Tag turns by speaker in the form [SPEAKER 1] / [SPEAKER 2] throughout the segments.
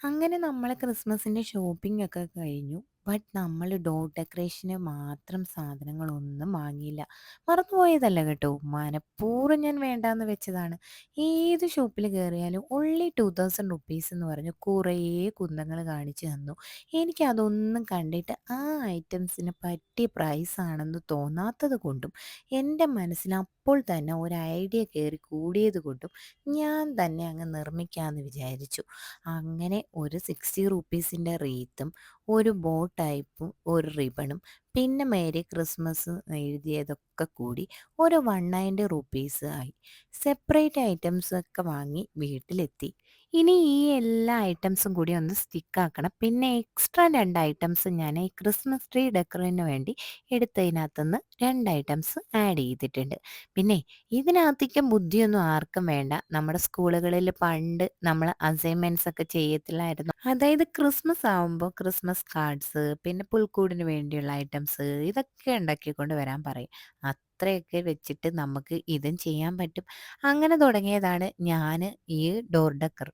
[SPEAKER 1] അങ്ങനെ നമ്മളെ ക്രിസ്മസിന്റെ ഷോപ്പിംഗ് ഒക്കെ കഴിഞ്ഞു. ബട്ട് നമ്മൾ ഡോർ ഡെക്കറേഷന് മാത്രം സാധനങ്ങളൊന്നും വാങ്ങിയില്ല. മറന്നുപോയതല്ല കേട്ടോ. മനഃപൂർവ്വം ഞാൻ വേണ്ടാന്ന് വെച്ചതാണ്. ഏത് ഷോപ്പിൽ കയറിയാലും ഓൺലി 2000 റുപ്പീസ് എന്ന് പറഞ്ഞ് കുറേ കുന്തങ്ങൾ കാണിച്ചു തന്നു. എനിക്കതൊന്നും കണ്ടിട്ട് ആ ഐറ്റംസിന് പറ്റിയ പ്രൈസ് ആണെന്ന് തോന്നാത്തത് കൊണ്ടും എൻ്റെ മനസ്സിൽ അപ്പോൾ തന്നെ ഒരു ഐഡിയ കയറി കൂടിയത് കൊണ്ടും ഞാൻ തന്നെ അങ്ങ് നിർമ്മിക്കാമെന്ന് വിചാരിച്ചു. അങ്ങനെ ഒരു 60 റുപ്പീസിൻ്റെ റീത്തും ഒരു ബോ ടൈപ്പും ഒരു റിബണും പിന്നെ മേരി ക്രിസ്മസ് എഴുതിയതൊക്കെ കൂടി ഒരു 190 റുപ്പീസ് ആയി. സെപ്പറേറ്റ് ഐറ്റംസ് ഒക്കെ വാങ്ങി വീട്ടിലെത്തി. ഇനി ഈ എല്ലാ ഐറ്റംസും കൂടി ഒന്ന് സ്റ്റിക്കാക്കണം. പിന്നെ എക്സ്ട്രാ 2 ഐറ്റംസ് ഞാൻ ഈ ക്രിസ്മസ് ട്രീ ഡെക്കറിന് വേണ്ടി എടുത്തതിനകത്തുനിന്ന് 2 ഐറ്റംസ് ആഡ് ചെയ്തിട്ടുണ്ട്. പിന്നെ ഇതിനകത്തേക്ക് ബുദ്ധിയൊന്നും ആർക്കും വേണ്ട. നമ്മുടെ സ്കൂളുകളിൽ പണ്ട് നമ്മൾ അസൈൻമെന്റ്സ് ഒക്കെ ചെയ്യത്തില്ലായിരുന്നോ? അതായത് ക്രിസ്മസ് ആവുമ്പോൾ ക്രിസ്മസ് കാർഡ്സ്, പിന്നെ പുൽക്കൂടിന് വേണ്ടിയുള്ള ഐറ്റംസ് ഇതൊക്കെ ഉണ്ടാക്കിക്കൊണ്ട് വരാൻ പറയും. അത്രയൊക്കെ വെച്ചിട്ട് നമുക്ക് ഇതും ചെയ്യാൻ പറ്റും. അങ്ങനെ തുടങ്ങിയതാണ് ഞാന് ഈ ഡോർ ഡെക്കർ.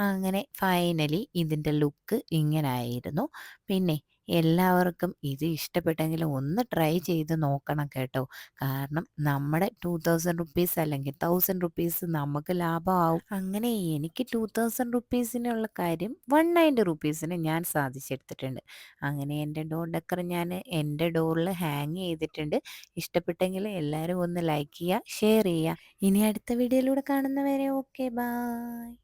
[SPEAKER 1] അങ്ങനെ ഫൈനലി ഇതിൻ്റെ ലുക്ക് ഇങ്ങനായിരുന്നു. പിന്നെ എല്ലാവർക്കും ഇത് ഇഷ്ടപ്പെട്ടെങ്കിൽ ഒന്ന് ട്രൈ ചെയ്ത് നോക്കണം കേട്ടോ. കാരണം നമ്മുടെ 2000 റുപ്പീസ് അല്ലെങ്കിൽ 1000 റുപ്പീസ് നമുക്ക് ലാഭമാവും. അങ്ങനെ എനിക്ക് 2000 റുപ്പീസിനുള്ള കാര്യം 190 റുപ്പീസിന് ഞാൻ സാധിച്ചെടുത്തിട്ടുണ്ട്. അങ്ങനെ എൻ്റെ ഡോർ ഡെക്കർ ഞാൻ എൻ്റെ ഡോറിൽ ഹാങ് ചെയ്തിട്ടുണ്ട്. ഇഷ്ടപ്പെട്ടെങ്കിൽ എല്ലാവരും ഒന്ന് ലൈക്ക് ചെയ്യുക, ഷെയർ ചെയ്യുക. ഇനി അടുത്ത വീഡിയോയിലൂടെ കാണുന്നവരെ ഓക്കെ ബൈ.